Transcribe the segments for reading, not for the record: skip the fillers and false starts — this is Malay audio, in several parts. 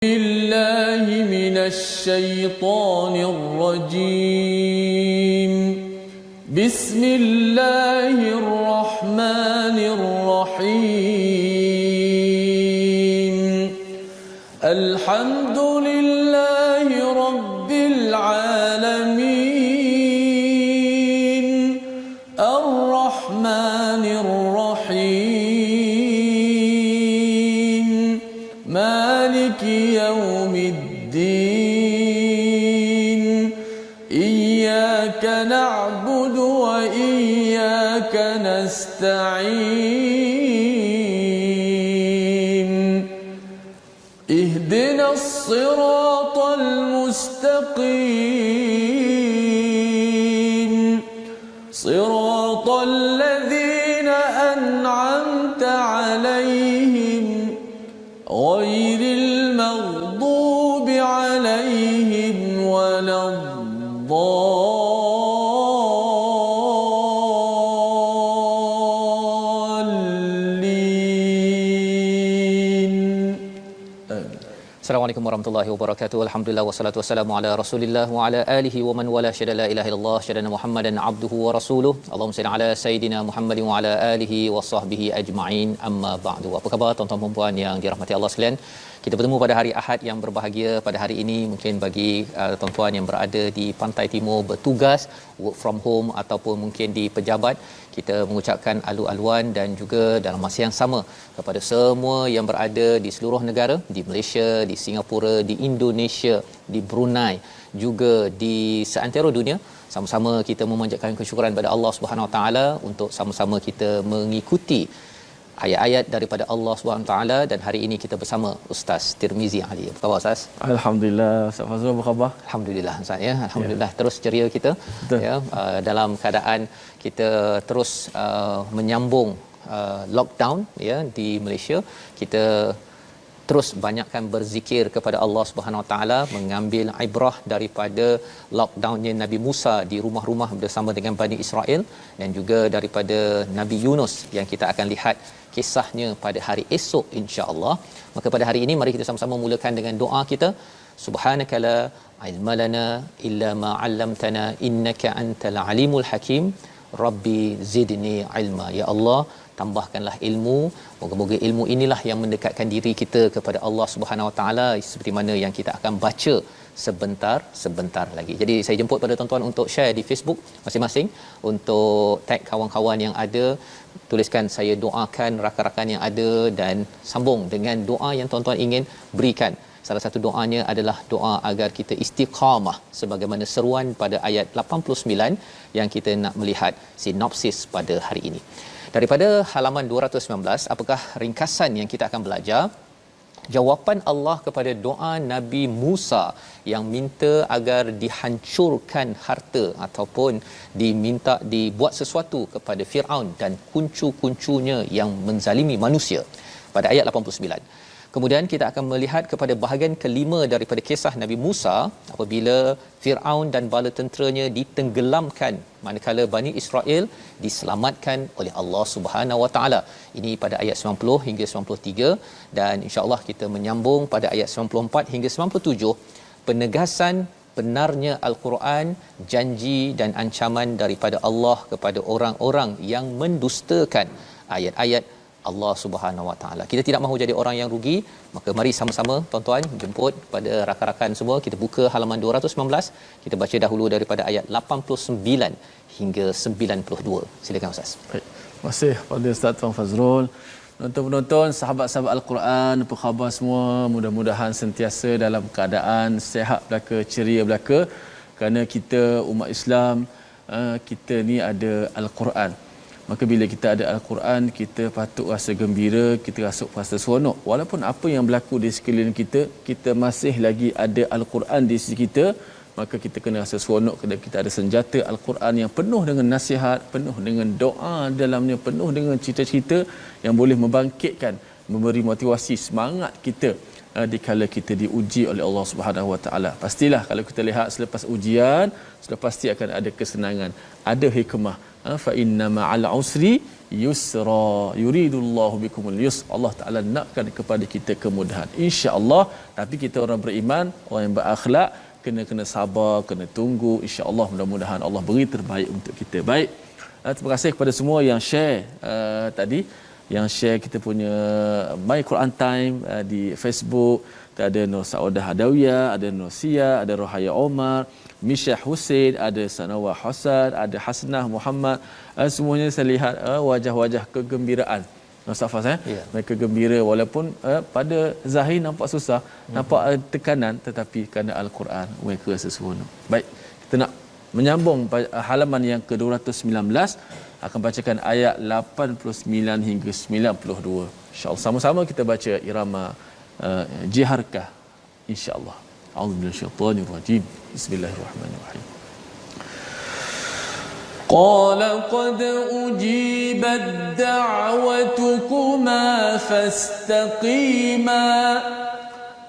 بالله من الشيطان الرجيم بسم الله الرحمن الرحيم الحمد لله رب العالمين الرحمن الرحيم مالك يوم الدين إياك نعبد وإياك نستعين اهدنا الصراط المستقيم صراط الذين أنعمت عليهم غير المغضوب عليهم ولا الضالين. Assalamualaikum warahmatullahi wabarakatuh. Alhamdulillah wassalatu wassalamu ala Rasulillah wa ala alihi wa man wala syada la ilaha illallah syadana Muhammadan abduhu wa rasuluh. Allahumma salli ala sayidina Muhammadin wa ala alihi wa sahbihi ajma'in. Amma ba'du. Apa khabar tuan-tuan dan puan yang dirahmati Allah sekalian? Kita bertemu pada hari Ahad yang berbahagia pada hari ini. Mungkin bagi tuan-tuan yang berada di Pantai Timur bertugas work from home ataupun mungkin di pejabat, kita mengucapkan alu-aluan dan juga dalam masa yang sama kepada semua yang berada di seluruh negara, di Malaysia, di Singapura, di Indonesia, di Brunei, juga di seantero dunia. Sama-sama kita memanjatkan kesyukuran kepada Allah Subhanahu Wa Taala untuk sama-sama kita mengikuti ayat-ayat daripada Allah Subhanahu taala. Dan hari ini kita bersama Ustaz Tirmizi Ali. Apa khabar Ustaz? Alhamdulillah. Ustaz Fazrul apa khabar? Alhamdulillah Ustaz ya. Alhamdulillah ya. Terus ceria kita. Betul. Ya, dalam keadaan kita terus menyambung lockdown ya di Malaysia. Kita terus banyakkan berzikir kepada Allah Subhanahu Wa Taala, mengambil ibrah daripada lockdownnya Nabi Musa di rumah-rumah bersama dengan Bani Israel, dan juga daripada Nabi Yunus yang kita akan lihat kisahnya pada hari esok insya-Allah. Maka pada hari ini mari kita sama-sama mulakan dengan doa kita. Subhanaka la ilma lana illa ma 'allamtana innaka antal alimul hakim. Rabbi zidni ilma. Ya Allah, tambahkanlah ilmu. Moga-moga ilmu inilah yang mendekatkan diri kita kepada Allah Subhanahu Wa Taala, seperti mana yang kita akan baca sebentar lagi. Jadi saya jemput pada tuan-tuan untuk share di Facebook masing-masing, untuk tag kawan-kawan yang ada, tuliskan saya doakan rakan-rakan yang ada, dan sambung dengan doa yang tuan-tuan ingin berikan. Salah satu doanya adalah doa agar kita istiqamah sebagaimana seruan pada ayat 89 yang kita nak melihat sinopsis pada hari ini. Daripada halaman 219, apakah ringkasan yang kita akan belajar? Jawapan Allah kepada doa Nabi Musa yang minta agar dihancurkan harta ataupun diminta dibuat sesuatu kepada Firaun dan kuncu-kuncunya yang menzalimi manusia pada ayat 89. Kemudian kita akan melihat kepada bahagian kelima daripada kisah Nabi Musa apabila Firaun dan bala tenteranya ditenggelamkan manakala Bani Israel diselamatkan oleh Allah Subhanahu Wa Taala. Ini pada ayat 90 hingga 93, dan insya-Allah kita menyambung pada ayat 94 hingga 97, penegasan benarnya Al-Quran, janji dan ancaman daripada Allah kepada orang-orang yang mendustakan ayat-ayat Allah Subhanahu Wa Taala. Kita tidak mahu jadi orang yang rugi, maka mari sama-sama tuan-tuan jemput pada rakan-rakan semua, kita buka halaman 219, kita baca dahulu daripada ayat 89 hingga 92. Silakan Ustaz. Baik. Terima kasih kepada Ustaz Tuan Fazrul. Penonton-penonton, sahabat-sahabat Al-Quran, apa khabar semua? Mudah-mudahan sentiasa dalam keadaan sihat belaka, ceria belaka, kerana kita umat Islam, kita ni ada Al-Quran. Maka bila kita ada Al-Quran, kita patut rasa gembira, kita rasa seronok. Walaupun apa yang berlaku di sekeliling kita, kita masih lagi ada Al-Quran di sisi kita, maka kita kena rasa seronok kerana kita ada senjata Al-Quran yang penuh dengan nasihat, penuh dengan doa dalamnya, penuh dengan cerita-cerita yang boleh membangkitkan, memberi motivasi, semangat kita dikala kita diuji oleh Allah Subhanahu Wa Taala. Pastilah kalau kita lihat selepas ujian, sudah pasti akan ada kesenangan, ada hikmah. Fa inna ma'al usri yusra. Yuridullahu bikumul yusra. Allah Taala nakkan kepada kita kemudahan. Insya-Allah. Tapi kita orang beriman, orang yang berakhlak, kena sabar, kena tunggu. Insya-Allah mudah-mudahan Allah beri terbaik untuk kita. Baik. Terima kasih kepada semua yang share tadi, yang share kita punya My Quran Time di Facebook. Ada Nur Saudah Hadawiyah, ada Nur Sia, ada Rohaya Omar, Misha Hussein, ada Sanawar Hasan, ada Hasnah Muhammad. Semuanya saya lihat wajah-wajah kegembiraan. Safas mereka gembira walaupun pada zahir nampak susah, nampak tekanan, tetapi kerana Al-Quran mereka rasa seronok. Baik, kita nak menyambung halaman yang ke-219, akan bacakan ayat 89 hingga 92. Insya-Allah sama-sama kita baca irama jiharkah insya-Allah. A'udzubillahi minasyaitanir rajim. Bismillahirrahmanirrahim. قال قد أجيبت دعوتكما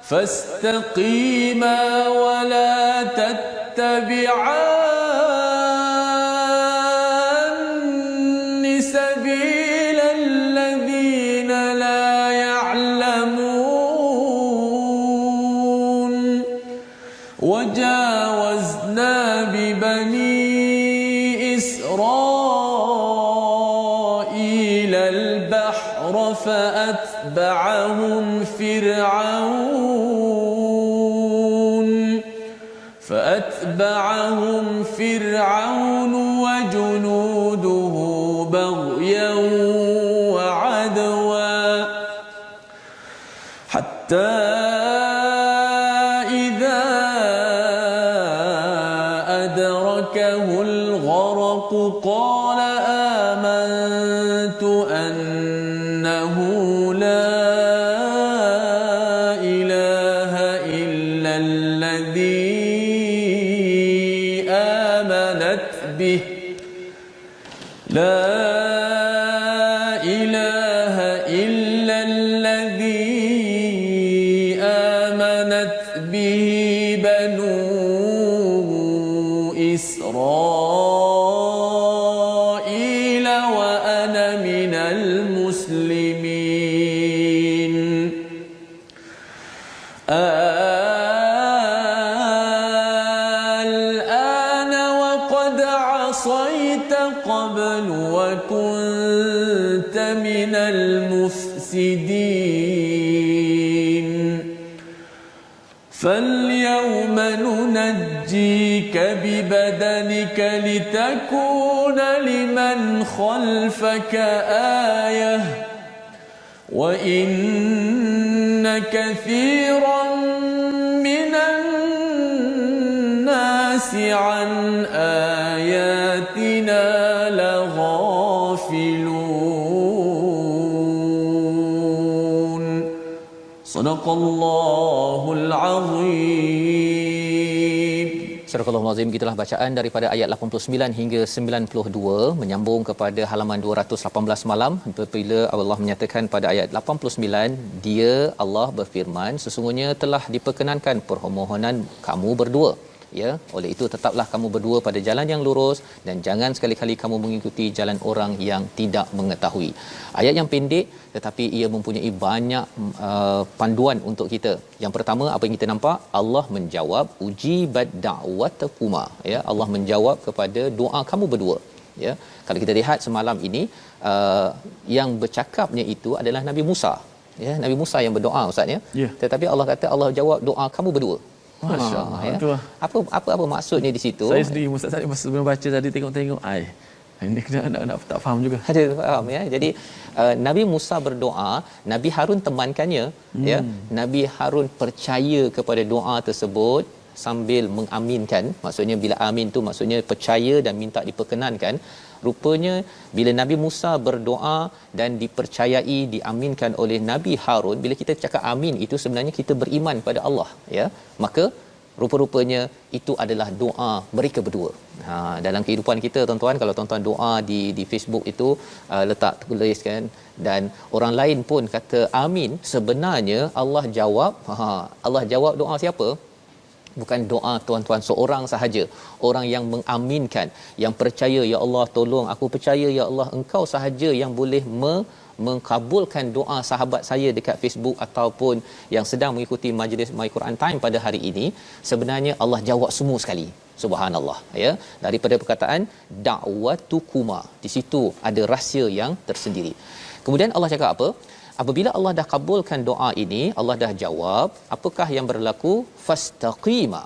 فاستقيما ولا تتبعان سبيل الذين لا يعلمون وجاوزنا ببني إسرائيل البحر فأتبعهم فرعون وجنوده بغيا وعدوا حتى إذا أدركه الغرق قال آمنت أنه لا إله إلا الذي آمنت به بنو إسرائيل وأنا من المسلمين الآن وقد عصيت قبل وكنت من المفسدين فاليوم ننجيك ببدنك لتكون لمن خلفك آية وإن كثيرا من الناس عن آياتنا لغافلون صدق الله العظيم. Surah Al-Azim, gitulah bacaan daripada ayat 89 hingga 92 menyambung kepada halaman 218 malam apabila Allah menyatakan pada ayat 89, dia Allah berfirman, sesungguhnya telah diperkenankan permohonan kamu berdua. Ya, oleh itu tetaplah kamu berdua pada jalan yang lurus dan jangan sekali-kali kamu mengikuti jalan orang yang tidak mengetahui. Ayat yang pendek tetapi ia mempunyai banyak panduan untuk kita. Yang pertama, apa yang kita nampak, Allah menjawab ujibat da'watakuma, ya, Allah menjawab kepada doa kamu berdua. Ya, kalau kita lihat semalam ini yang bercakapnya itu adalah Nabi Musa. Ya, Nabi Musa yang berdoa, ustaz ya. Yeah. Tetapi Allah kata Allah jawab doa kamu berdua. Masya-Allah. Ya. Itu Apa maksudnya di situ? Saya sendiri Ustaz tadi masa sebelum baca tadi tengok-tengok ini kena nak tak faham juga. Ada faham ya. Jadi Nabi Musa berdoa, Nabi Harun temankannya, ya. Nabi Harun percaya kepada doa tersebut sambil mengaminkan. Maksudnya bila amin tu maksudnya percaya dan minta diperkenankan. Rupanya bila Nabi Musa berdoa dan dipercayai, diaminkan oleh Nabi Harun, bila kita cakap amin itu sebenarnya kita beriman pada Allah, ya. Maka rupa-rupanya itu adalah doa mereka berdua. Dalam kehidupan kita tuan-tuan, kalau tuan-tuan doa di Facebook itu letak tulis kan, dan orang lain pun kata amin, sebenarnya Allah jawab. Allah jawab doa siapa? bukan doa tuan-tuan seorang sahaja, orang yang mengaminkan, yang percaya, ya Allah tolong aku percaya ya Allah engkau sahaja yang boleh mengkabulkan doa sahabat saya dekat Facebook ataupun yang sedang mengikuti majlis My Quran Time pada hari ini. Sebenarnya Allah jawab semua sekali. Subhanallah, ya. Daripada perkataan da'watukuma, di situ ada rahsia yang tersendiri. Kemudian Allah cakap apa? Apabila Allah dah kabulkan doa ini, Allah dah jawab, apakah yang berlaku? Fastaqima.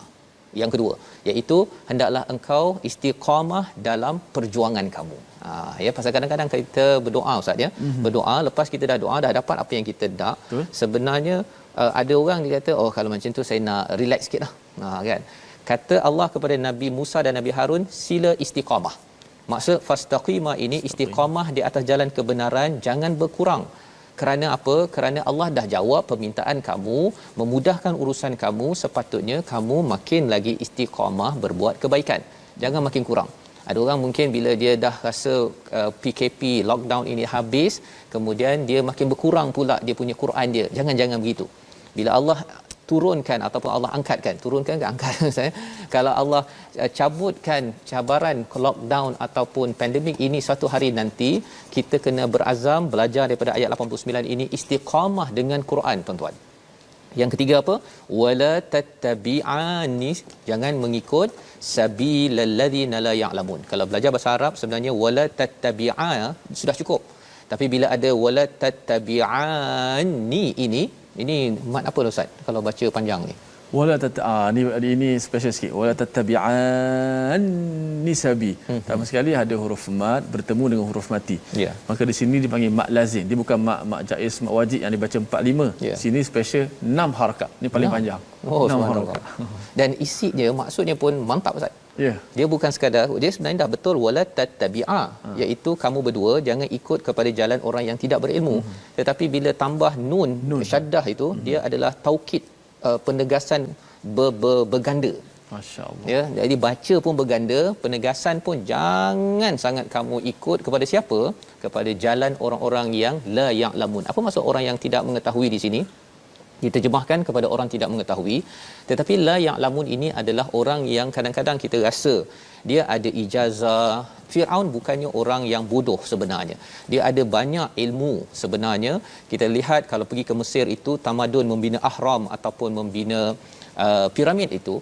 Yang kedua, iaitu hendaklah engkau istiqamah dalam perjuangan kamu. Ya, pasal kadang-kadang kita berdoa ustaz ya. Berdoa lepas kita dah doa dah dapat apa yang kita nak. Sebenarnya ada orang dia kata, oh kalau macam tu saya nak relax sikitlah. Kan. Kata Allah kepada Nabi Musa dan Nabi Harun, sila istiqamah. Maksud fastaqima ini istiqamah di atas jalan kebenaran, jangan berkurang. Kerana apa? Kerana Allah dah jawab permintaan kamu, memudahkan urusan kamu, sepatutnya kamu makin lagi istiqamah berbuat kebaikan. Jangan makin kurang. Ada orang mungkin bila dia dah rasa PKP, lockdown ini habis, kemudian dia makin berkurang pula dia punya Quran dia. Jangan begitu. Bila Allah turunkan ataupun Allah angkatkan, turunkan ke angkat saya, kalau Allah cabutkan cabaran lockdown ataupun pandemik ini suatu hari nanti, kita kena berazam belajar daripada ayat 89 ini, istiqamah dengan Quran tuan-tuan. Yang ketiga apa? Wala tattabi'ani, jangan mengikut sabilal ladzina la ya'lamun. Kalau belajar bahasa Arab sebenarnya wala tattabi'a sudah cukup. Tapi bila ada wala tattabi'ani ini mat apa Ustaz kalau baca panjang ni? Wala ini special sikit. Wala tattabi'an sabi. Pertama sekali ada huruf mat bertemu dengan huruf mati. Yeah. Maka di sini dipanggil mat lazim. Dia bukan mat jaiz, mat wajib yang dibaca 4-5. Yeah. Sini special 6 harakat. Ni paling panjang. Oh, 6 harakat. Dan isinya maksudnya pun mantap Ustaz. Yeah. Dia bukan sekadar, dia sebenarnya dah betul wala tattabi'a, iaitu kamu berdua jangan ikut kepada jalan orang yang tidak berilmu. Tetapi bila tambah nun. Syaddah itu dia adalah taukid, penegasan berganda. Masya-Allah. Ya, jadi baca pun berganda, penegasan pun jangan sangat kamu ikut kepada siapa? Kepada jalan orang-orang yang la ya'lamun. Apa maksud orang yang tidak mengetahui di sini? Diterjemahkan kepada orang tidak mengetahui, tetapi la ya'lamun ini adalah orang yang kadang-kadang kita rasa dia ada ijazah. Firaun bukannya orang yang bodoh sebenarnya, dia ada banyak ilmu sebenarnya. Kita lihat kalau pergi ke Mesir itu, tamadun membina ahram ataupun membina piramid itu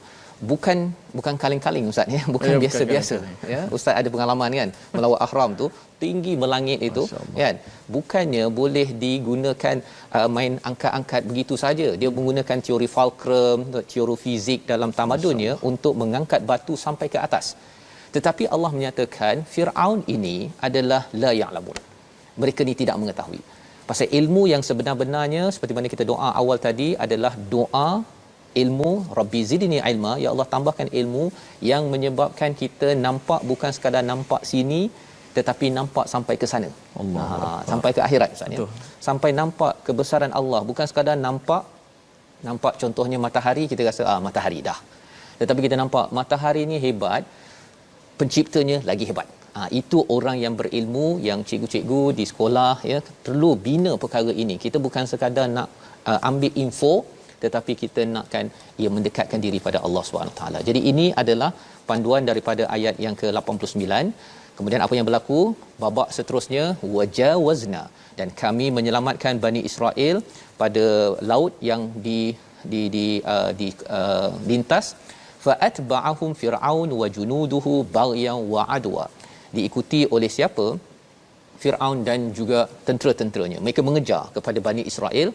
bukan kaleng-kaleng ustaz ya, bukan biasa-biasa ya. Ustaz ada pengalaman kan melawat ahram tu, tinggi melangit itu kan, bukannya boleh digunakan main angkat-angkat begitu saja. Dia menggunakan teori fulcrum, teori fizik dalam tamadunnya untuk mengangkat batu sampai ke atas. Tetapi Allah menyatakan Firaun ini adalah la ya'lamun, mereka ni tidak mengetahui. Pasal ilmu yang sebenar-benarnya seperti mana kita doa awal tadi adalah doa ilmu, Rabbi zidni ilma, ya Allah tambahkan ilmu yang menyebabkan kita nampak bukan sekadar nampak sini, tetapi nampak sampai ke sana. Allah, sampai ke akhirat Ustaz ya. Sampai nampak kebesaran Allah, bukan sekadar nampak contohnya matahari, kita rasa matahari dah. Tetapi kita nampak matahari ni hebat, penciptanya lagi hebat. Itu orang yang berilmu, yang cikgu-cikgu di sekolah ya perlu bina perkara ini. Kita bukan sekadar nak ambil info, tetapi kita nakkan ia mendekatkan diri pada Allah Subhanahu taala. Jadi ini adalah panduan daripada ayat yang ke-89. Kemudian apa yang berlaku? Babak seterusnya, wajawazna, dan kami menyelamatkan Bani Israel pada laut yang lintas. Fa'atba'ahum fir'aun wa junuduhu baghyan wa adwa. Diikuti oleh siapa? Firaun dan juga tentera-tenteranya. Mereka mengejar kepada Bani Israel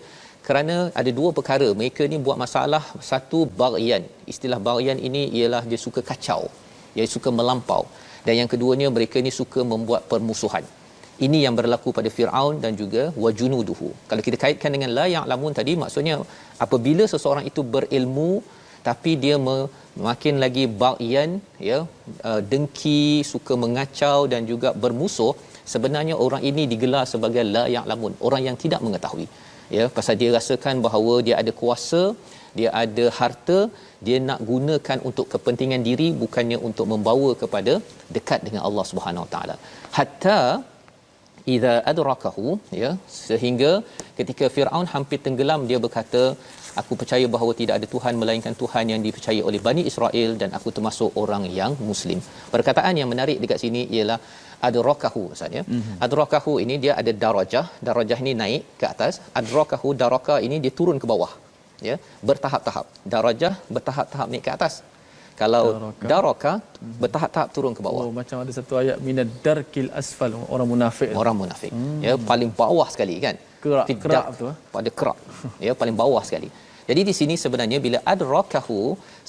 kerana ada dua perkara. Mereka ni buat masalah. Satu, baghyan. Istilah baghyan ini ialah dia suka kacau, dia suka melampau. Dan yang keduanya, mereka ni suka membuat permusuhan. Ini yang berlaku pada Firaun dan juga wajunuduhu. Kalau kita kaitkan dengan la ya'lamun tadi, maksudnya apabila seseorang itu berilmu tapi dia makin lagi baghyan ya, dengki, suka mengacau dan juga bermusuh, sebenarnya orang ini digelar sebagai la ya'lamun, orang yang tidak mengetahui. Ya, pasal dia rasakan bahawa dia ada kuasa, dia ada harta, dia nak gunakan untuk kepentingan diri, bukannya untuk membawa kepada dekat dengan Allah Subhanahu Wa Taala. Hatta idza adrakahu, ya, sehingga ketika Firaun hampir tenggelam dia berkata, aku percaya bahawa tidak ada Tuhan melainkan Tuhan yang dipercayai oleh Bani Israel dan aku termasuk orang yang muslim. Perkataan yang menarik dekat sini ialah adrakahu, maksudnya adrakahu ini dia ada darajah, darajah ini naik ke atas, adrakahu, daraka ini dia turun ke bawah, ya, bertahap-tahap. Darajah bertahap-tahap naik ke atas. Kalau daraka bertahap-tahap turun ke bawah. Oh, macam ada satu ayat minad darkil asfal, orang munafik. Orang munafik. Ya, paling bawah sekali kan. Kerak tu. Pada kerak. Ya, paling bawah sekali. Jadi di sini sebenarnya bila adrakahu,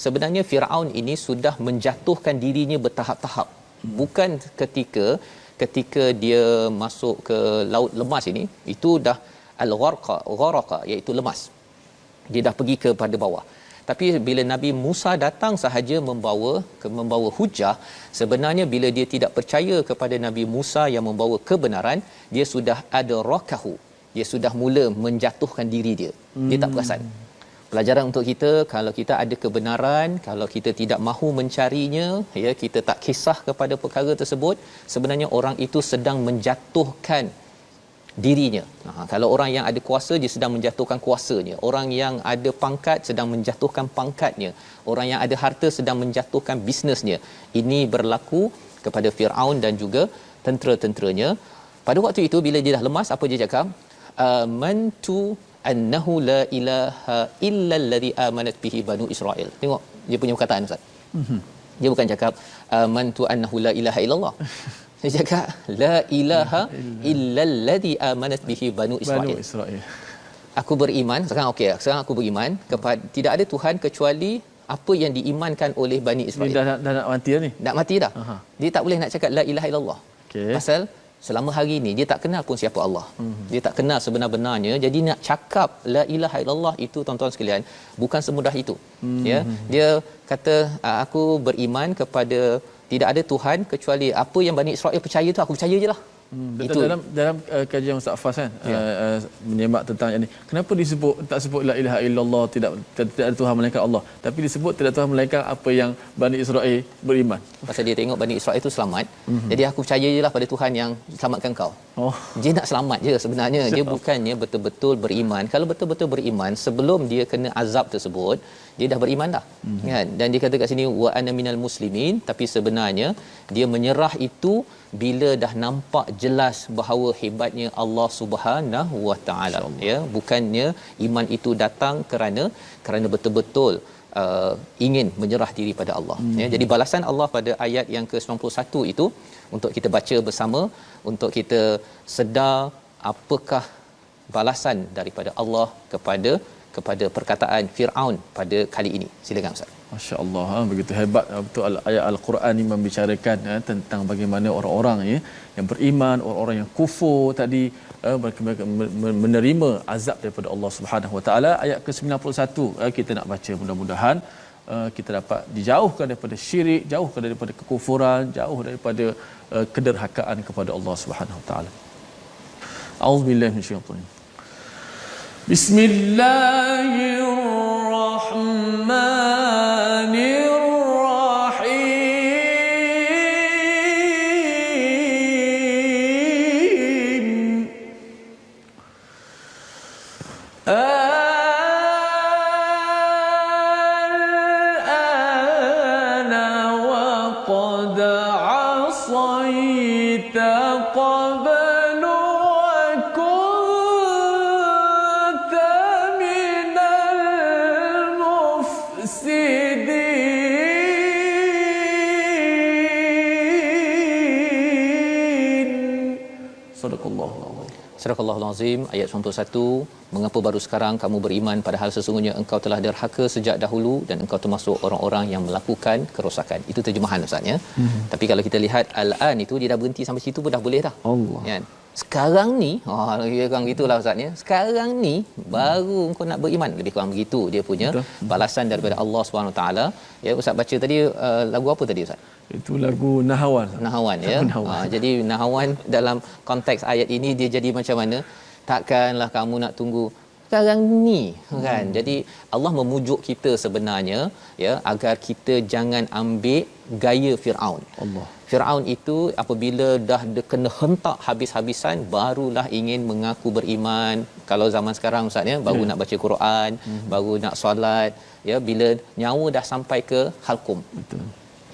sebenarnya Firaun ini sudah menjatuhkan dirinya bertahap-tahap. Bukan ketika dia masuk ke laut lemas ini, itu dah al-gharqa iaitu lemas. Dia dah pergi kepada bawah. Tapi bila Nabi Musa datang sahaja membawa hujah, sebenarnya bila dia tidak percaya kepada Nabi Musa yang membawa kebenaran, dia sudah adrakahu. Dia sudah mula menjatuhkan diri dia. Dia tak perasan. Pelajaran untuk kita, kalau kita ada kebenaran, kalau kita tidak mahu mencarinya, ya, kita tak kisah kepada perkara tersebut, sebenarnya orang itu sedang menjatuhkan dirinya. Kalau orang yang ada kuasa, dia sedang menjatuhkan kuasanya. Orang yang ada pangkat sedang menjatuhkan pangkatnya. Orang yang ada harta sedang menjatuhkan bisnesnya. Ini berlaku kepada Firaun dan juga tentera-tenteranya. Pada waktu itu bila dia dah lemas, apa dia cakap? Amantu annahu la ilaha illa alladhi amanat bihi banu Israel. Tengok dia punya perkataan, Ustaz. Dia bukan cakap amantu annahu la ilaha illallah. Dia cakap la ilaha illa alladhi amanat bihi banu Israel. Aku beriman, sekarang aku beriman kepada tidak ada Tuhan kecuali apa yang diimankan oleh Bani Israel. Dah nak mati dah ni. Nak mati dah. Dia tak boleh nak cakap la ilaha illallah. Pasal selama hari ni dia tak kenal pun siapa Allah. Dia tak kenal sebenar-benarnya. Jadi nak cakap la ilaha illallah itu, tuan-tuan sekalian, bukan semudah itu. Ya, dia kata aku beriman kepada tidak ada Tuhan kecuali apa yang Bani Israel percaya tu aku percaya je lah. Itu dalam kajian Ustaz Fas kan, menyemak tentang ini. Kenapa tak sebut la ilaha illallah, tidak ada Tuhan melainkan Allah, tapi disebut tidak Tuhan melainkan apa yang Bani Israel beriman? Pasal dia tengok Bani Israel itu selamat. Jadi aku percaya je lah pada Tuhan yang selamatkan kau. Dia nak selamat je sebenarnya. Dia bukannya betul-betul beriman. Kalau betul-betul beriman, sebelum dia kena azab tersebut, dia dah beriman dah. Kan? Dan dia kata kat sini wa ana minal muslimin, tapi sebenarnya dia menyerah itu bila dah nampak jelas bahawa hebatnya Allah Subhanahu Wa Taala, ya, bukannya iman itu datang kerana betul-betul ingin menyerah diri pada Allah. Ya, jadi balasan Allah pada ayat yang ke-91 itu untuk kita baca bersama, untuk kita sedar apakah balasan daripada Allah kepada perkataan Firaun pada kali ini. Silakan Ustaz. Masya-Allah, begitu hebat betul ayat Al-Quran ini membicarakan tentang bagaimana orang-orang yang beriman, orang-orang yang kufur tadi menerima azab daripada Allah Subhanahu Wa Taala. Ayat ke-91 kita nak baca, mudah-mudahan kita dapat dijauhkan daripada syirik, jauhkan daripada kekufuran, jauh daripada kederhakaan kepada Allah Subhanahu Wa Taala. A'udzubillahi minasyaitanir rajim. Bismillahirrahmanirrahim. Al-ana wa qad asayta qablu wa kunta minal mufsidin. Sadaqallahu Surah Al-Azim ayat 91, mengapa baru sekarang kamu beriman padahal sesungguhnya engkau telah derhaka sejak dahulu dan engkau termasuk orang-orang yang melakukan kerosakan. Itu terjemahan Ustaz ya. Tapi kalau kita lihat al-an itu dia dah berhenti sampai situ pun dah boleh dah. Allah. Kan? Sekarang ni, dia kurang gitulah Ustaz ya. Sekarang ni baru engkau nak beriman, lebih kurang begitu dia punya balasan daripada Allah Subhanahu taala. Ya, Ustaz baca tadi lagu apa tadi Ustaz? Itu lagu Nahawan. Nahawan ya. Jadi Nahawan dalam konteks ayat ini dia jadi macam mana? Takkanlah kamu nak tunggu sekarang ni kan. Jadi Allah memujuk kita sebenarnya ya agar kita jangan ambil gaya Firaun. Allah. Firaun itu apabila dah kena hentak habis-habisan barulah ingin mengaku beriman. Kalau zaman sekarang ustaz ya, baru nak baca Quran, baru nak solat, ya, bila nyawa dah sampai ke halkum. Betul.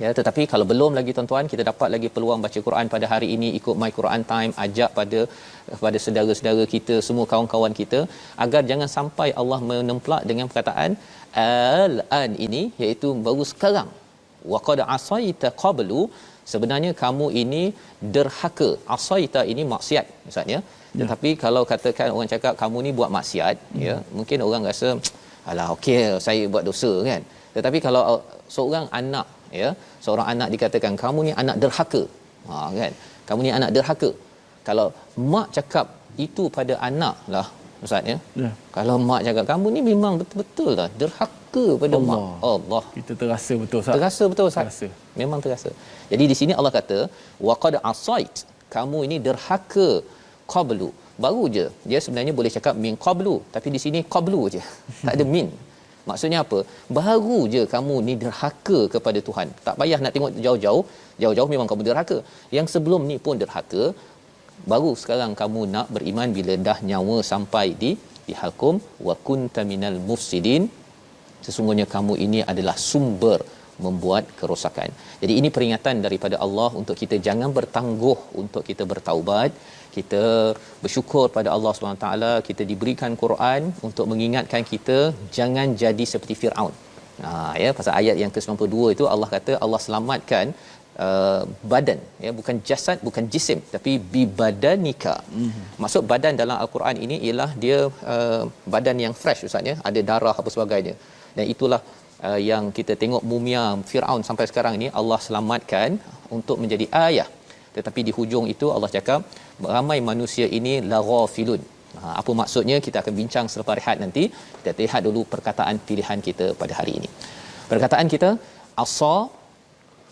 Ya, tetapi kalau belum lagi tuan-tuan, kita dapat lagi peluang baca Quran pada hari ini, ikut My Quran Time, ajak pada saudara-saudara kita, semua kawan-kawan kita, agar jangan sampai Allah menemplak dengan perkataan al-an ini, iaitu baru sekarang. Wa qad asaita qablu, sebenarnya kamu ini derhaka. Asaita ini maksiat ustaz ya. Tetapi kalau katakan orang cakap kamu ni buat maksiat, ya, mungkin orang rasa alah okey saya buat dosa kan. Tetapi kalau seorang anak, ya, seorang anak dikatakan kamu ni anak derhaka, kan, kamu ni anak derhaka. Kalau mak cakap itu pada anak lah ustaz ya, kalau mak cakap kamu ni memang betul-betul lah derhaka pada Allah. mak, Allah, Kita terasa betul Ustaz. terasa betul ustaz, Terasa. memang terasa. Jadi di sini Allah kata waqad asait, kamu ini derhaka qablu, baru je dia sebenarnya boleh cakap min qablu, tapi di sini qablu je, tak ada min. Maksudnya apa? Baru je kamu ni derhaka kepada Tuhan. Tak payah nak tengok jauh-jauh. Jauh-jauh memang kamu derhaka. Yang sebelum ni pun derhaka. Baru sekarang kamu nak beriman bila dah nyawa sampai di halkum. Wa kunta minal mufsidin. Sesungguhnya kamu ini adalah sumber membuat kerosakan. Jadi ini peringatan daripada Allah untuk kita jangan bertangguh untuk kita bertaubat. Kita bersyukur pada Allah SWT, kita diberikan Quran untuk mengingatkan kita jangan jadi seperti Firaun. Ya, pasal ayat yang ke-92 itu Allah kata Allah selamatkan badan, ya, bukan jasad, bukan jisim, tapi bi badanika. Maksud badan dalam al-Quran ini ialah dia badan yang fresh ustaz ya, ada darah apa sebagainya. Dan itulah yang kita tengok mumia Firaun sampai sekarang ini Allah selamatkan untuk menjadi ayah. Tetapi di hujung itu Allah cakap ramai manusia ini laghafilun. Apa maksudnya kita akan bincang selepas rehat nanti. Kita lihat dulu perkataan pilihan kita pada hari ini. Perkataan kita asa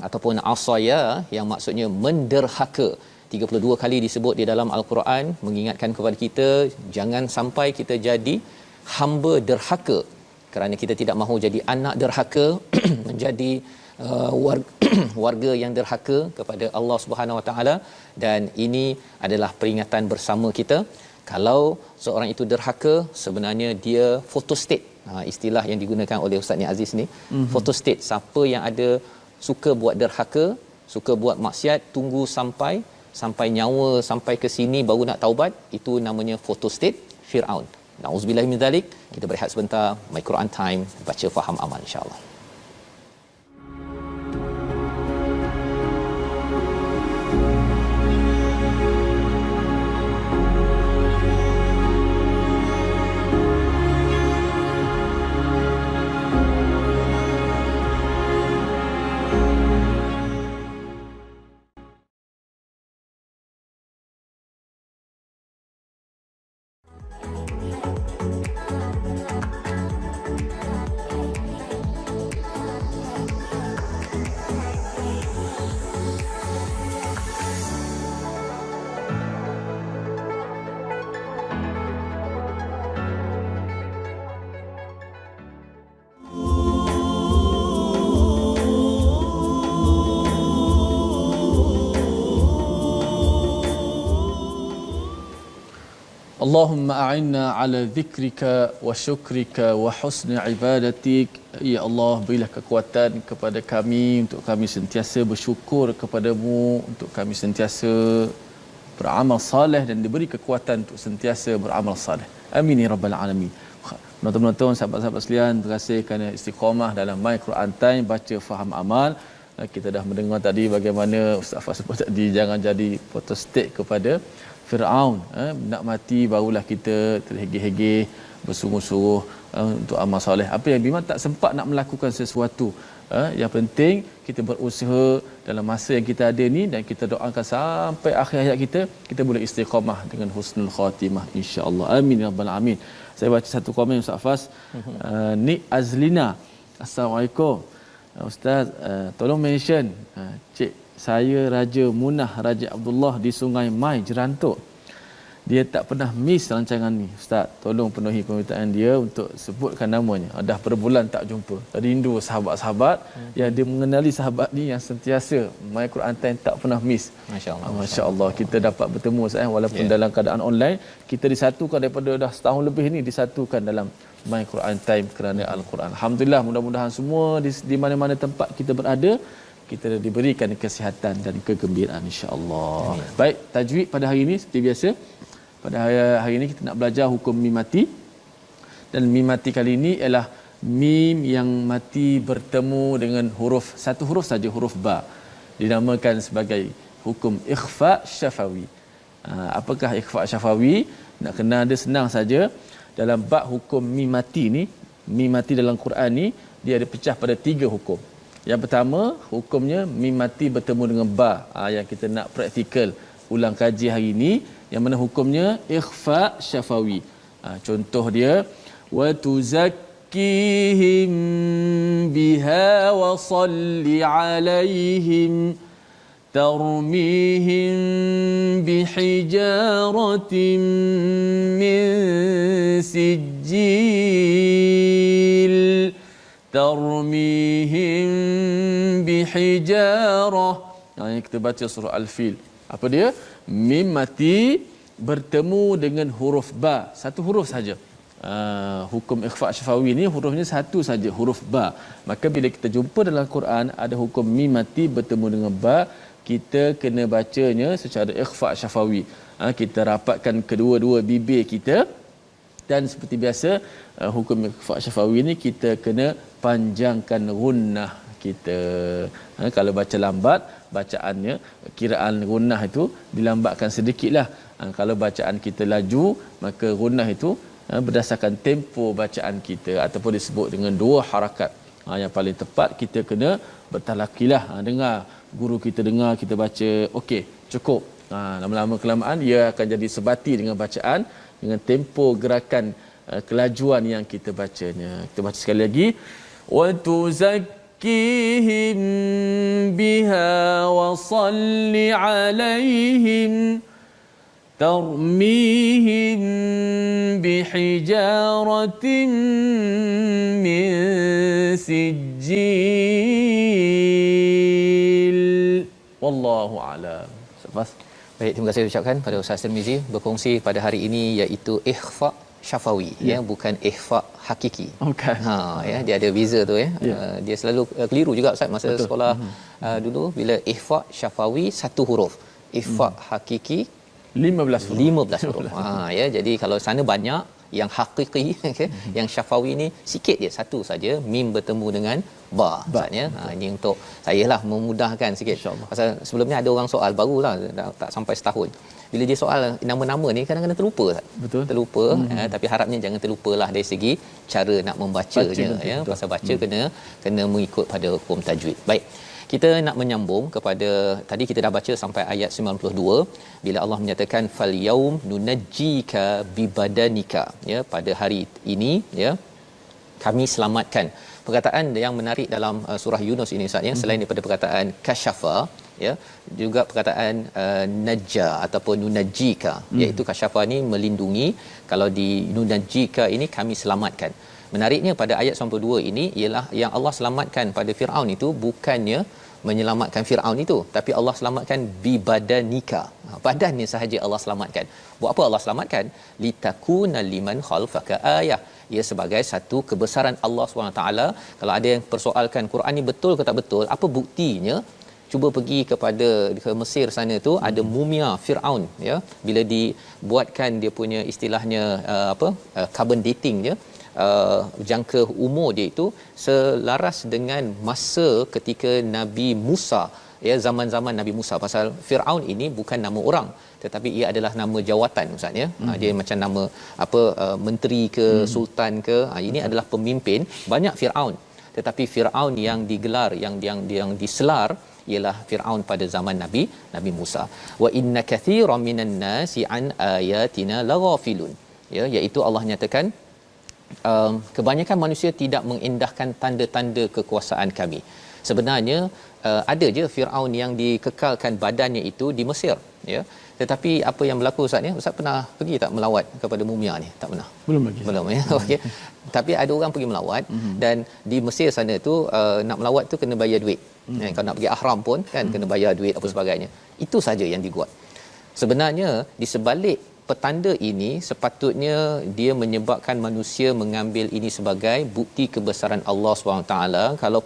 ataupun asaya yang maksudnya menderhaka. 32 kali disebut di dalam al-Quran mengingatkan kepada kita jangan sampai kita jadi hamba derhaka, kerana kita tidak mahu jadi anak derhaka menjadi warga yang derhaka kepada Allah Subhanahu Wa Taala. Dan ini adalah peringatan bersama kita. Kalau seorang itu derhaka, sebenarnya dia photostat. Istilah yang digunakan oleh Ustaz Ni Aziz ni, photostat. Siapa yang ada suka buat derhaka, suka buat maksiat, tunggu sampai nyawa sampai ke sini baru nak taubat, itu namanya photostat Firaun. Nauzubillahi min zalik. Kita berehat sebentar. My Quran Time, baca faham amal insya-Allah. Allahumma a'inna ala dhikrika wa syukrika wa husni ibadatik. Ya Allah, berilah kekuatan kepada kami untuk kami sentiasa bersyukur kepadamu, untuk kami sentiasa beramal saleh dan diberi kekuatan untuk sentiasa beramal saleh. Amin ya rabbal alamin. Penonton-penonton, sahabat-sahabat sekalian, terima kasih kerana istiqamah dalam My Quran Time, baca faham amal. Kita dah mendengar tadi bagaimana Ustaz Fah sebut tadi, jangan jadi photostat kepada Firaun. Nak mati barulah kita terhegeh-hegeh bersungguh-sungguh untuk amal soleh. Apa yang memang tak sempat nak melakukan sesuatu, yang penting kita berusaha dalam masa yang kita ada ni, dan kita doakan sampai akhir hayat kita boleh istiqamah dengan husnul khatimah insya-Allah. Amin ya rabbal alamin. Saya baca satu komen Ustaz Fas. Nik Azlina, Assalamualaikum Ustaz, tolong mention Cik saya Raja Munah Raja Abdullah di Sungai Mai Jerantuk. dia tak pernah miss rancangan ni. Ustaz, tolong penuhi permintaan dia untuk sebutkan namanya. Dah berbulan tak jumpa. Rindu sahabat-sahabat yang dia mengenali sahabat ni yang sentiasa My Quran Time tak pernah miss. Masya-Allah. Masya-Allah, kita dapat bertemu Ustaz walaupun dalam keadaan online, kita disatukan daripada dah setahun lebih ni, disatukan dalam My Quran Time kerana Al-Quran. Alhamdulillah, mudah-mudahan semua di mana-mana tempat kita berada, kita diberikan kesihatan dan kegembiraan insya-Allah. Baik, tajwid pada hari ini seperti biasa. Pada hari ini kita nak belajar hukum mim mati. Dan mim mati kali ini ialah mim yang mati bertemu dengan satu huruf saja, huruf ba. Dinamakan sebagai hukum ikhfa syafawi. Apakah ikhfa syafawi? Nak kenal dia senang saja. Dalam bab hukum mim mati ni, mim mati dalam Quran ni dia ada pecah pada 3 hukum. Yang pertama, hukumnya mim mati bertemu dengan ba. Yang kita nak praktikal ulang kaji hari ini, yang mana hukumnya ikhfa syafawi. Contoh dia, wa tuzakkihim biha wa salli alaihim tarmihim bihijaratin min sijil tarmihim bihijarah. Yang kita baca surah Al-Fil. Apa dia? Mim mati bertemu dengan huruf ba, satu huruf saja. Hukum ikhfa syafawi ni hurufnya satu saja, huruf ba. Maka bila kita jumpa dalam Quran ada hukum mim mati bertemu dengan ba, kita kena bacanya secara ikhfa syafawi. Kita rapatkan kedua-dua bibir kita, dan seperti biasa hukum ikhfa syafawi ni kita kena panjangkan gunnah kita. Kalau baca lambat, bacaannya kiraan gunnah itu dilambatkan sedikitlah. Kalau bacaan kita laju, maka gunnah itu berdasarkan tempo bacaan kita ataupun disebut dengan 2 harakat. Yang paling tepat kita kena bertalaqilah. Dengar guru kita dengar kita baca, okey, cukup. Lama-lama kelamaan ia akan jadi sebati dengan bacaan, dengan tempo gerakan kelajuan yang kita bacanya. Kita baca sekali lagi. Wa tuzakkihim biha wa salli alaihim tarmihim bihijaratin min sijil. Wallahu a'lam. Selepas Baik, terima kasih ucapkan pada Ustaz Tirmizi berkongsi pada hari ini iaitu ikhfa syafawi, bukan ikhfa hakiki. Okay. Ya, dia ada beza tu ya. Dia selalu keliru juga Ustaz masa sekolah dulu bila ikhfa syafawi satu huruf, ikhfa hakiki 15 huruf. Ya, jadi kalau sana banyak yang hakiki, okay? Yang syafawi ni sikit je, satu saja, mim bertemu dengan ba. Maksudnya ini untuk saya lah memudahkan sikit. Pasal sebelumnya ada orang soal barulah tak sampai setahun. Bila dia soal nama-nama ni kadang-kadang terlupa. Betul. Terlupa, tapi harapnya jangan terlupalah dari segi cara nak membacanya ya. Pasal baca kena mengikut pada hukum tajwid. Baik. Kita nak menyambung kepada tadi kita dah baca sampai ayat 92 bila Allah menyatakan fal yaum nunajjika bibadanika, ya, pada hari ini ya kami selamatkan. Perkataan yang menarik dalam surah Yunus ini Ustaz ya, selain daripada perkataan kasyafa ya, juga perkataan najja ataupun nunajjika, iaitu kasyafa ni melindungi, kalau di nunajjika ini kami selamatkan. Menariknya pada ayat 92 ini ialah yang Allah selamatkan pada Firaun itu bukannya menyelamatkan Firaun itu, tapi Allah selamatkan bibadanika. Badannya sahaja Allah selamatkan. Buat apa Allah selamatkan? Litakuna liman khalfaka ayah. Ia sebagai satu kebesaran Allah SWT. Kalau ada yang persoalkan Quran ni betul ke tak betul, apa buktinya? Cuba pergi ke Mesir sana tu ada mumia Firaun ya, bila dibuatkan dia punya istilahnya carbon dating dia, jangka umur dia itu selaras dengan masa ketika Nabi Musa ya, zaman-zaman Nabi Musa. Pasal Firaun ini bukan nama orang tetapi ia adalah nama jawatan Ustaz ya. Dia macam nama menteri ke sultan ke, ini adalah pemimpin. Banyak Firaun, tetapi Firaun yang digelar yang diselar ialah Firaun pada zaman Nabi Musa. Wa inna kathiran minan nasi an ayatina laghafilun, ya, iaitu Allah nyatakan kebanyakan manusia tidak mengindahkan tanda-tanda kekuasaan kami. Sebenarnya ada je Firaun yang dikekalkan badannya itu di Mesir ya. Tetapi apa yang berlaku Ustaz ni? Ustaz pernah pergi tak melawat kepada mumia ni? Tak pernah. Belum lagi. Belum ya. Okey. Tapi ada orang pergi melawat dan di Mesir sana tu nak melawat tu kena bayar duit. Kalau nak pergi ihram pun kan kena bayar duit apa sebagainya. Itu saja yang dibuat. Sebenarnya di sebalik petanda ini sepatutnya dia menyebabkan manusia mengambil ini sebagai bukti kebesaran Allah SWT. Kalau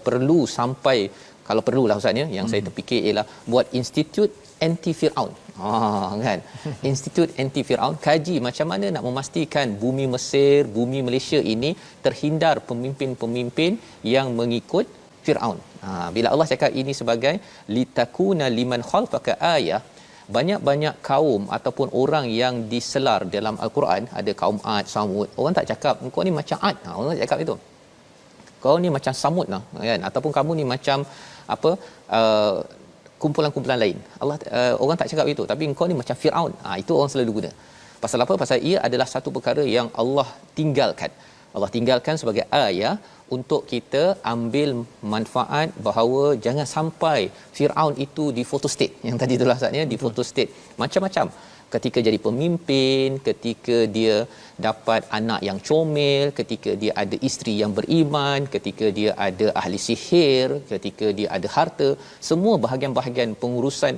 perlulah Ustaz ya, yang saya terfikir ialah buat institut anti Firaun. Kan. Institut anti Firaun kaji macam mana nak memastikan bumi Mesir, bumi Malaysia ini terhindar pemimpin-pemimpin yang mengikut Firaun. Bila Allah cakap ini sebagai litakuna liman khalfaka ayah, banyak-banyak kaum ataupun orang yang diselar dalam al-Quran, ada kaum Ad, Samud. Orang tak cakap engkau ni macam Ad. Orang tak cakap itu. Kau ni macam Samud lah kan, ataupun kamu ni macam apa kumpulan-kumpulan lain. Allah orang tak cakap itu, tapi engkau ni macam Firaun. Itu orang selalu guna. Pasal apa? Pasal ia adalah satu perkara yang Allah tinggalkan. Allah tinggalkan sebagai ayat untuk kita ambil manfaat bahawa jangan sampai Firaun itu di photostate. Yang tadi itulah saatnya di photostate. Macam-macam. Ketika jadi pemimpin, ketika dia dapat anak yang comel, ketika dia ada isteri yang beriman, ketika dia ada ahli sihir, ketika dia ada harta, semua bahagian-bahagian pengurusan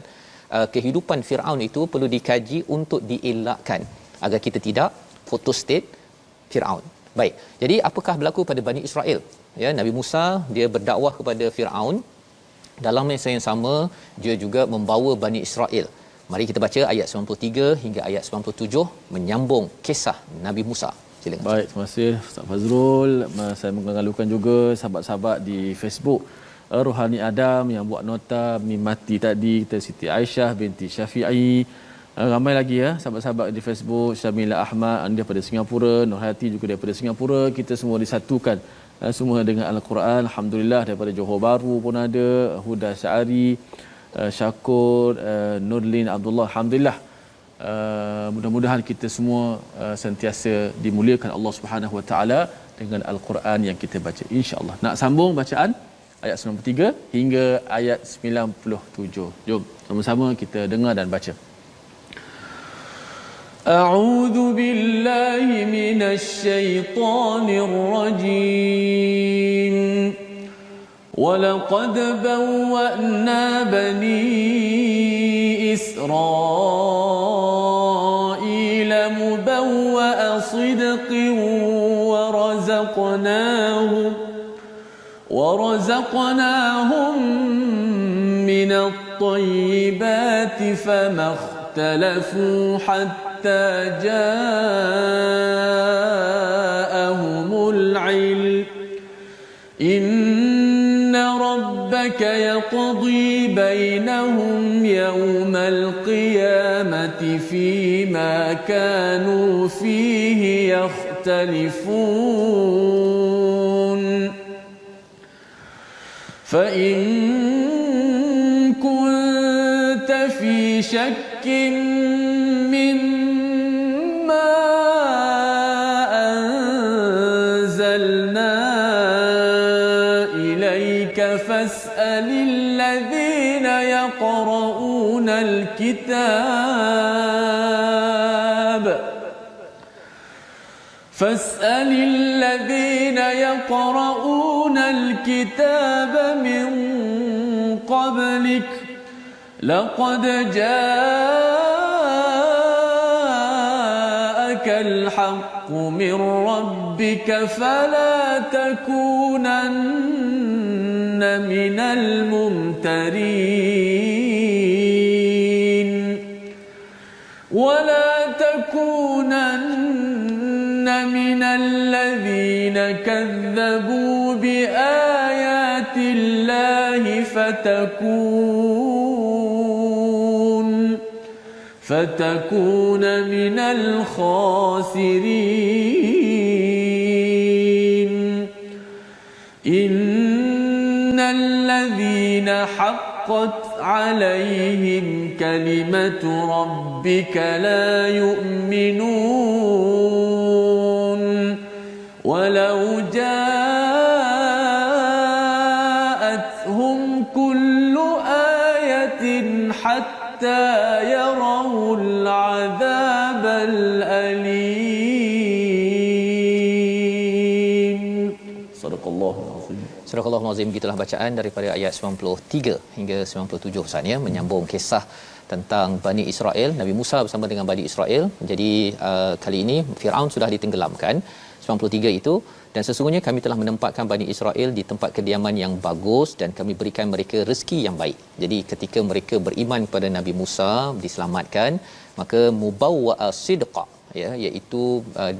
kehidupan Firaun itu perlu dikaji untuk dielakkan agar kita tidak photostate Firaun. Baik. Jadi apakah berlaku pada Bani Israel? Ya, Nabi Musa dia berdakwah kepada Firaun. Dalam masa yang sama dia juga membawa Bani Israel. Mari kita baca ayat 93 hingga ayat 97 menyambung kisah Nabi Musa. Silakan. Baik, terima kasih Ustaz Fazrul. Saya mengalukan juga sahabat-sahabat di Facebook Rohani Adam yang buat nota mimati tadi, kita Siti Aisyah binti Syafi'i. Ramai lagi ya sahabat-sahabat di Facebook, Syamila Ahmad daripada Singapura, Nur Hayati juga daripada Singapura. Kita semua disatukan semua dengan Al-Quran. Alhamdulillah, daripada Johor Bahru pun ada, Huda Syari, Syakur, Nurlin Abdullah. Alhamdulillah. Mudah-mudahan kita semua sentiasa dimuliakan Allah Subhanahu Wa Taala dengan Al-Quran yang kita baca, insya-Allah. Nak sambung bacaan ayat 93 hingga ayat 97. Jom sama-sama kita dengar dan baca. A'udzu billahi minasy syaithanir rajim. وَلَقَدْ بَوَّأْنَا بَنِي إِسْرَائِيلَ مُبَوَّأَ صِدْقٍ وَرَزَقْنَاهُمْ مِنَ الطَّيِّبَاتِ فَمَا اخْتَلَفُوا حَتَّى جَاءَهُمُ الْعِلْمُ إِنَّ رَبَّكَ يَقْضِي بَيْنَهُمْ يَوْمَ الْقِيَامَةِ فِيمَا كَانُوا فِيهِ يَخْتَلِفُونَ فَإِن كُنتَ فِي شَكٍّ مِّمَّا أَنزَلْنَا إِلَيْكَ فَاسْأَلِ الَّذِينَ يَقْرَؤُونَ الْكِتَابَ مِنْ قَبْلِكَ لَقَدْ جَاءَكَ الْحَقُّ مِنْ رَبِّكَ فَلَا تَكُونَنَّ مِنَ الْمُمْتَرِينَ وَلَا تَكُونَنَّ مِنَ الَّذِينَ كَذَّبُوا بِآيَاتِ اللَّهِ فتكون من الخاسرين إن الذين حقت عليهم كلمة ربك لا يؤمنون ولو جاءتهم كل آية حتى يروا Surah Al-Azim, gitulah bacaan daripada ayat 93 hingga 97 Ustaz ya, menyambung kisah tentang Bani Israel, Nabi Musa bersama dengan Bani Israel. Jadi kali ini Firaun sudah ditenggelamkan 93 itu, dan sesungguhnya kami telah menempatkan Bani Israel di tempat kediaman yang bagus dan kami berikan mereka rezeki yang baik. Jadi ketika mereka beriman kepada Nabi Musa, diselamatkan, maka mubawwa'a sidqa, ya, iaitu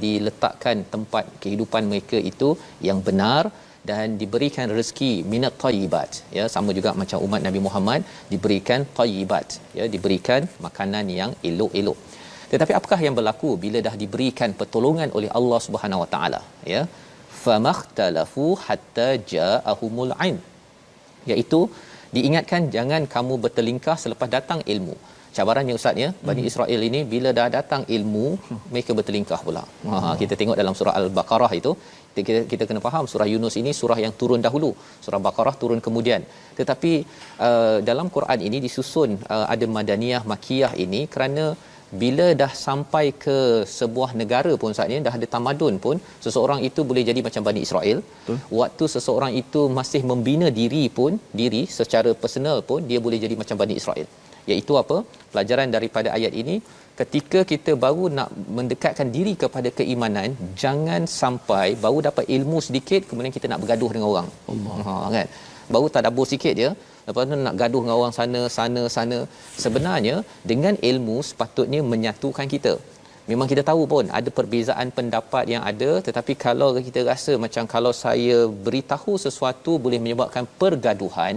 diletakkan tempat kehidupan mereka itu yang benar dan diberikan rezeki minat thayyibat, ya, sama juga macam umat Nabi Muhammad diberikan thayyibat, ya, diberikan makanan yang elok-elok. Tetapi apakah yang berlaku bila dah diberikan pertolongan oleh Allah Subhanahu Wa Taala, ya? Famakhtalafu hatta ja'ahumul ain, iaitu diingatkan jangan kamu bertelingkah selepas datang ilmu. Cabarannya Ustaz ya, Bani Israel ini bila dah datang ilmu, mereka bertelingkah pula. Kita tengok dalam surah Al-Baqarah itu, kita kena faham surah Yunus ini surah yang turun dahulu, surah Baqarah turun kemudian. Tetapi dalam Quran ini disusun ada madaniyah, makiyah ini kerana bila dah sampai ke sebuah negara pun saatnya dah ada tamadun pun, seseorang itu boleh jadi macam Bani Israel. Waktu seseorang itu masih membina diri secara personal pun dia boleh jadi macam Bani Israel. Iaitu apa? Pelajaran daripada ayat ini, ketika kita baru nak mendekatkan diri kepada keimanan, jangan sampai baru dapat ilmu sedikit kemudian kita nak bergaduh dengan orang. Kan? Baru tadabbur sikit je, lepas tu nak gaduh dengan orang sana. Sebenarnya dengan ilmu sepatutnya menyatukan kita. Memang kita tahu pun ada perbezaan pendapat yang ada, tetapi kalau kita rasa macam kalau saya beritahu sesuatu boleh menyebabkan pergaduhan,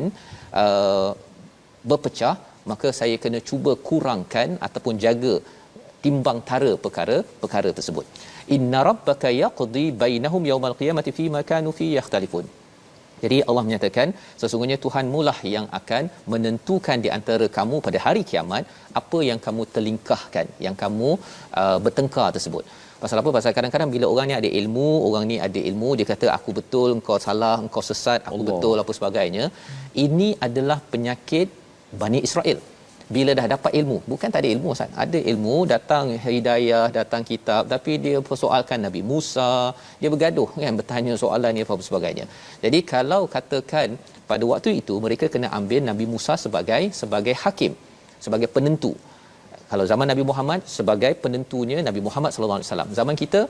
berpecah, maka saya kena cuba kurangkan ataupun jaga timbang tara perkara tersebut. Inna rabbaka yaqdi bainahum yawmal qiyamati fima kanu fi yakhtalifun. Jadi Allah menyatakan sesungguhnya Tuhanmu lah yang akan menentukan di antara kamu pada hari kiamat apa yang kamu telingkahkan, yang kamu bertengkar tersebut. Pasal apa? Pasal kadang-kadang bila orang ni ada ilmu, dia kata aku betul, engkau salah, engkau sesat, aku betul, apa sebagainya. Ini adalah penyakit Bani Israel. Bila dah dapat ilmu, bukan tak ada ilmu Ustaz, ada ilmu, datang hidayah, datang kitab, tapi dia persoalkan Nabi Musa, dia bergaduh kan, bertanya soalan ni apa sebagainya. Jadi kalau katakan pada waktu itu mereka kena ambil Nabi Musa sebagai hakim, sebagai penentu. Kalau zaman Nabi Muhammad sebagai penentunya Nabi Muhammad sallallahu alaihi wasallam. Zaman kita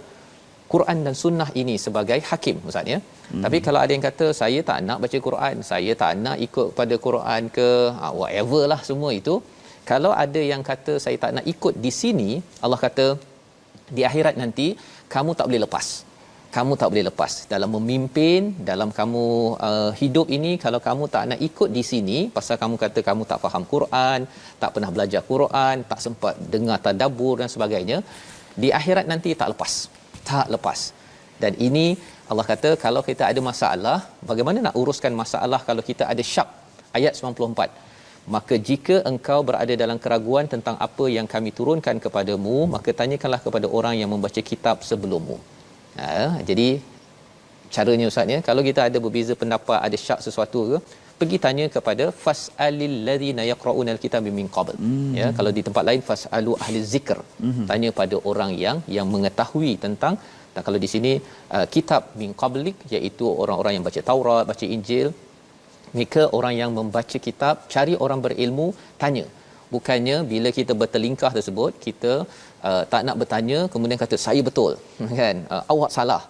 Quran dan sunnah ini sebagai hakim Ustaz ya. Tapi kalau ada yang kata saya tak nak baca Quran, saya tak nak ikut pada Quran ke whatever lah semua itu. Kalau ada yang kata saya tak nak ikut di sini, Allah kata di akhirat nanti kamu tak boleh lepas. Kamu tak boleh lepas dalam memimpin, dalam kamu hidup ini. Kalau kamu tak nak ikut di sini pasal kamu kata kamu tak faham Quran, tak pernah belajar Quran, tak sempat dengar tadabbur dan sebagainya, di akhirat nanti tak lepas. Dan ini Allah kata kalau kita ada masalah, bagaimana nak uruskan masalah kalau kita ada syak? Ayat 94. Maka jika engkau berada dalam keraguan tentang apa yang kami turunkan kepadamu, maka tanyakanlah kepada orang yang membaca kitab sebelummu. Jadi caranya Ustaz ya, kalau kita ada berbeza pendapat, ada syak sesuatu ke, pergi tanya kepada fasalil ladzina yaqrauna alkitaba min qabl. Ya, kalau di tempat lain fasalu ahli zikr. Tanya pada orang yang mengetahui tentang, dan kalau di sini kitab min qablik, iaitu orang-orang yang baca Taurat, baca Injil. Mereka orang yang membaca kitab, cari orang berilmu, tanya. Bukannya bila kita bertelingkah tersebut, kita tak nak bertanya kemudian kata saya betul kan, awak salah.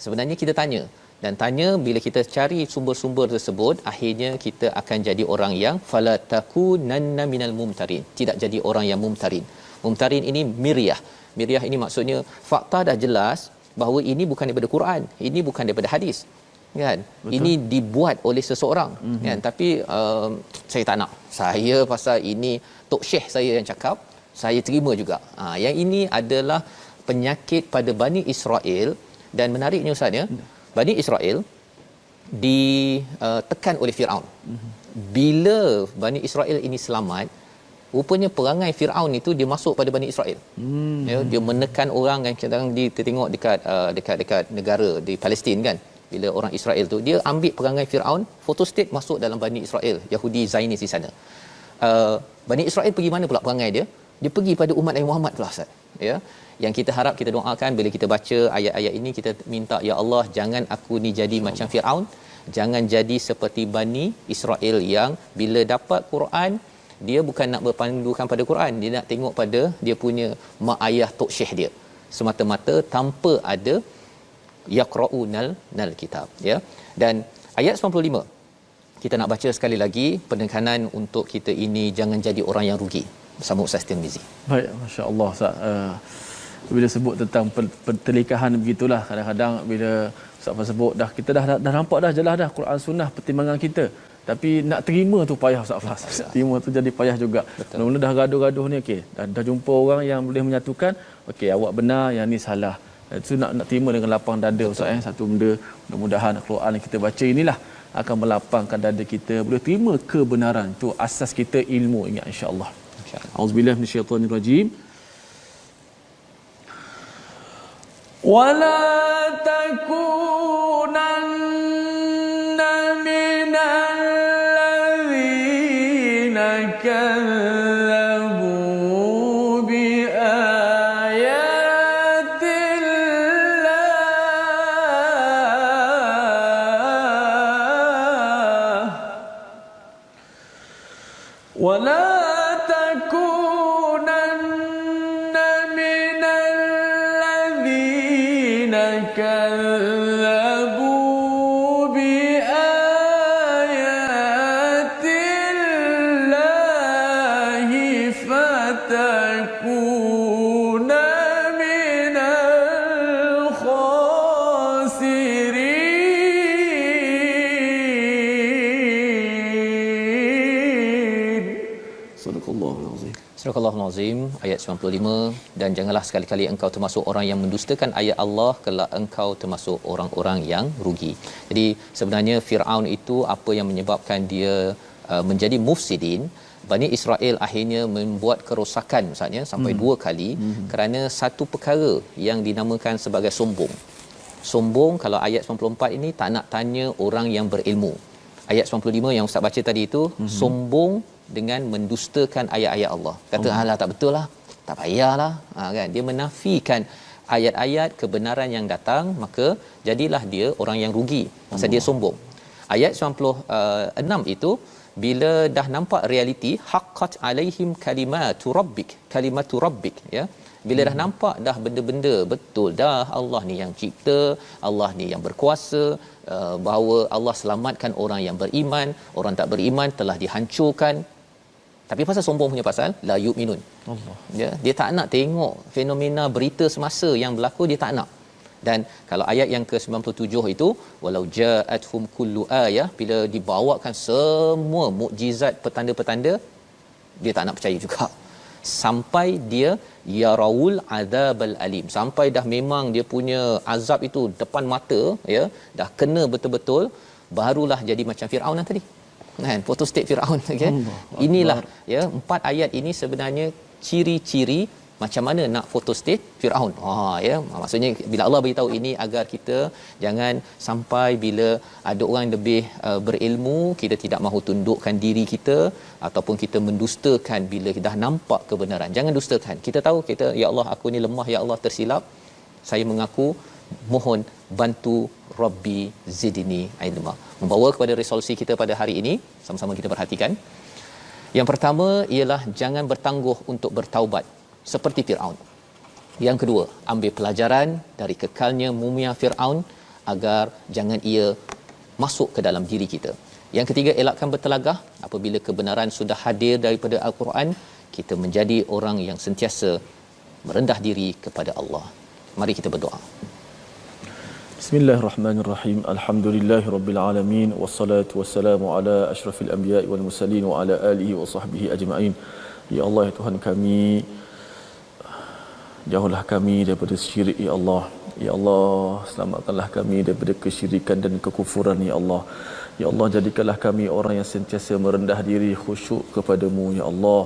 Sebenarnya kita tanya, dan tanya bila kita cari sumber-sumber tersebut, akhirnya kita akan jadi orang yang fala takunanna minal mumtarin, tidak jadi orang yang mumtarin. Mumtarin ini miryah ini maksudnya fakta dah jelas bahawa ini bukan daripada Quran, ini bukan daripada hadis kan. Betul. Ini dibuat oleh seseorang kan, tapi saya tak nak, saya pasal ini tok syekh saya yang cakap, saya terima juga. Yang ini adalah penyakit pada Bani Israel. Dan menariknya Ustaz ya, Bani Israel ditekan oleh Firaun. Bila Bani Israel ini selamat, rupanya perangai Firaun itu dia masuk pada Bani Israel. Ya, dia menekan orang yang kita tengok dekat negara di Palestin kan. Bila orang Israel tu dia ambil perangai Firaun, photostat masuk dalam Bani Israel, Yahudi Zionis di sana. Bani Israel pergi mana pula perangai dia? dia pergi pada umat Nabi Muhammad pula Ustaz, ya. Yang kita harap, kita doakan bila kita baca ayat-ayat ini, kita minta ya Allah jangan aku ni jadi macam Firaun, jangan jadi seperti Bani Israel yang bila dapat Quran dia bukan nak berpandukan pada Quran, dia nak tengok pada dia punya mak ayah tok syekh dia semata-mata tanpa ada yaqra'unal nal kitab, ya. Dan ayat 95 kita nak baca sekali lagi penekanan untuk kita ini jangan jadi orang yang rugi bersama Ustaz Tirmizi. Baik, masya-Allah Ustaz. Bila sebut tentang pertelikahan begitulah, kadang-kadang bila Ustaz sebut dah kita dah nampak dah jelas dah Quran Sunnah pertimbangan kita, tapi nak terima tu payah Ustaz Fas. Terima tu jadi payah juga. Mula-mula dah gaduh-gaduh ni okey, dah jumpa orang yang boleh menyatukan, okey awak benar, yang ni salah. Itu nak terima dengan lapang dada Ustaz. Satu benda, mudah-mudahan Quran yang kita baca inilah akan melapangkan dada kita, boleh terima kebenaran. Tu asas kita ilmu, ingat insya-Allah. Auzubillahi minasyaitonirrajim. ولا تكونن من الذين كذبوا بآيات الله ولا كذبوا بآيات الله فتكون من الخاسرين. صدق الله العظيم. Surah Al-Azim ayat 95, dan janganlah sekali-kali engkau termasuk orang yang mendustakan ayat Allah, kelak engkau termasuk orang-orang yang rugi. Jadi sebenarnya Firaun itu apa yang menyebabkan dia menjadi mufsidin? Bani Israel akhirnya membuat kerosakan misalnya sampai 2 kali kerana satu perkara yang dinamakan sebagai sombong. Sombong, kalau ayat 94 ini tak nak tanya orang yang berilmu. Ayat 95 yang Ustaz baca tadi itu sombong dengan mendustakan ayat-ayat Allah. Kata alah tak betul lah, tak payahlah, kan, dia menafikan ayat-ayat kebenaran yang datang, maka jadilah dia orang yang rugi pasal dia sombong. Ayat 96 itu bila dah nampak realiti, haqqat alaihim kalimatu rabbik, ya. Bila dah nampak dah benda-benda betul dah, Allah ni yang cipta, Allah ni yang berkuasa, bahawa Allah selamatkan orang yang beriman, orang tak beriman telah dihancurkan. Tapi pasal sombong punya pasal la yu'minun. Allah. Ya, dia tak nak tengok fenomena berita semasa yang berlaku, dia tak nak. Dan kalau ayat yang ke-97 itu walau ja'atuhum kullu ayah, bila dibawakan semua mukjizat petanda-petanda, dia tak nak percaya juga. Sampai dia yarawul adzabal alim, sampai dah memang dia punya azab itu depan mata, ya, dah kena betul-betul, barulah jadi macam Firaun tadi. Kan, photostat Firaun, okay? Inilah ya, 4 ayat ini sebenarnya ciri-ciri macam mana nak photostat Firaun. Ya, maksudnya bila Allah beritahu ini agar kita jangan sampai bila ada orang yang lebih berilmu, kita tidak mahu tundukkan diri kita ataupun kita mendustakan bila kita dah nampak kebenaran. Jangan dustakan. Kita tahu kita, ya Allah aku ni lemah, ya Allah tersilap. Saya mengaku, mohon bantu Rabbi zidni ilma. Membawa kepada resolusi kita pada hari ini, sama-sama kita perhatikan. Yang pertama ialah jangan bertangguh untuk bertaubat seperti Firaun. Yang kedua, ambil pelajaran dari kekalnya mumia Firaun agar jangan ia masuk ke dalam diri kita. Yang ketiga, elakkan bertelagah apabila kebenaran sudah hadir daripada Al-Quran, kita menjadi orang yang sentiasa merendah diri kepada Allah. Mari kita berdoa. Bismillahirrahmanirrahim. Alhamdulillahirabbil alamin, wassalatu wassalamu ala asyrafil anbiya'i wal mursalin wa ala alihi wa sahbihi ajma'in. Ya Allah, ya Tuhan kami, jauhlah kami daripada syirik, ya Allah. Ya Allah, selamatkanlah kami daripada kesyirikan dan kekufuran, ya Allah. Ya Allah, jadikanlah kami orang yang sentiasa merendah diri, khusyuk kepadamu, ya Allah.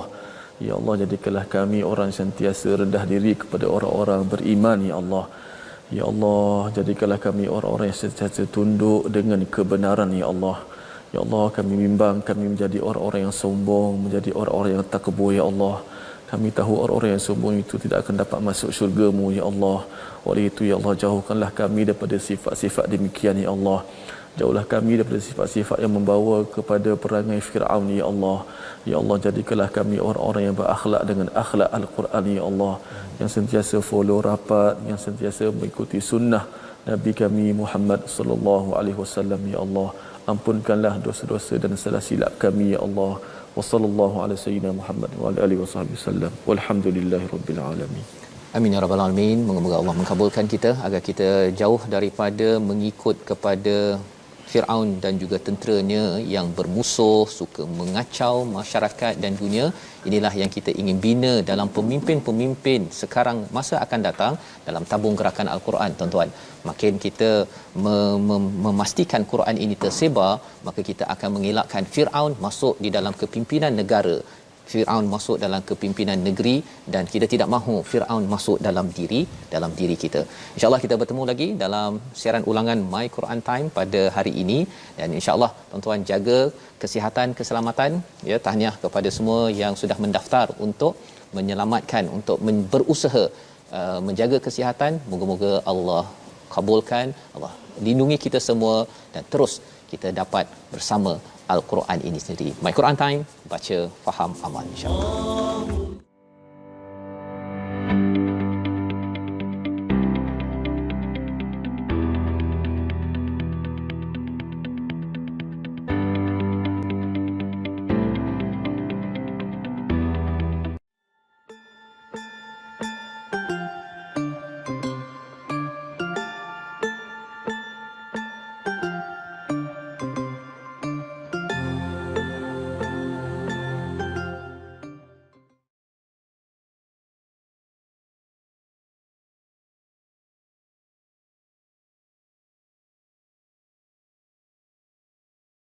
Ya Allah, jadikanlah kami orang yang sentiasa rendah diri kepada orang-orang beriman, ya Allah. Ya Allah, jadikanlah kami orang-orang yang sentiasa tunduk dengan kebenaran, ya Allah. Ya Allah, kami bimbang kami menjadi orang-orang yang sombong, menjadi orang-orang yang takabur, ya Allah. Kami tahu orang-orang yang sombong itu tidak akan dapat masuk syurga-Mu ya Allah. Oleh itu ya Allah, jauhkanlah kami daripada sifat-sifat demikian ya Allah. Jauhlah kami daripada sifat-sifat yang membawa kepada perangai Fir'aun ya Allah. Ya Allah, jadikanlah kami orang-orang yang berakhlak dengan akhlak Al-Quran ya Allah, yang sentiasa follow rapat, yang sentiasa mengikuti sunnah Nabi kami Muhammad sallallahu alaihi wasallam ya Allah. Ampunkanlah dosa-dosa dan salah silap kami ya Allah. Wa sallallahu ala sayyidina Muhammad wa ala alihi wasallam. Walhamdulillahirabbil alamin. Amin ya rabbal alamin. Moga-moga Allah mengabulkan kita agar kita jauh daripada mengikut kepada Firaun dan juga tenteranya yang bermusuh, suka mengacau masyarakat dan dunia. Inilah yang kita ingin bina dalam pemimpin-pemimpin sekarang masa akan datang dalam tabung gerakan Al-Quran, tuan-tuan. Makin kita memastikan Quran ini tersebar, maka kita akan mengelakkan Firaun masuk di dalam kepimpinan negara, Firaun masuk dalam kepimpinan negeri, dan kita tidak mahu Firaun masuk dalam diri kita. InsyaAllah kita bertemu lagi dalam siaran ulangan My Quran Time pada hari ini, dan insyaAllah tuan-tuan jaga kesihatan, keselamatan ya. Tahniah kepada semua yang sudah mendaftar untuk menyelamatkan, untuk berusaha menjaga kesihatan. Moga-moga Allah kabulkan, Allah lindungi kita semua, dan terus kita dapat bersama Al-Quran ini sendiri. My Quran Time, baca, faham, amal, insya-Allah.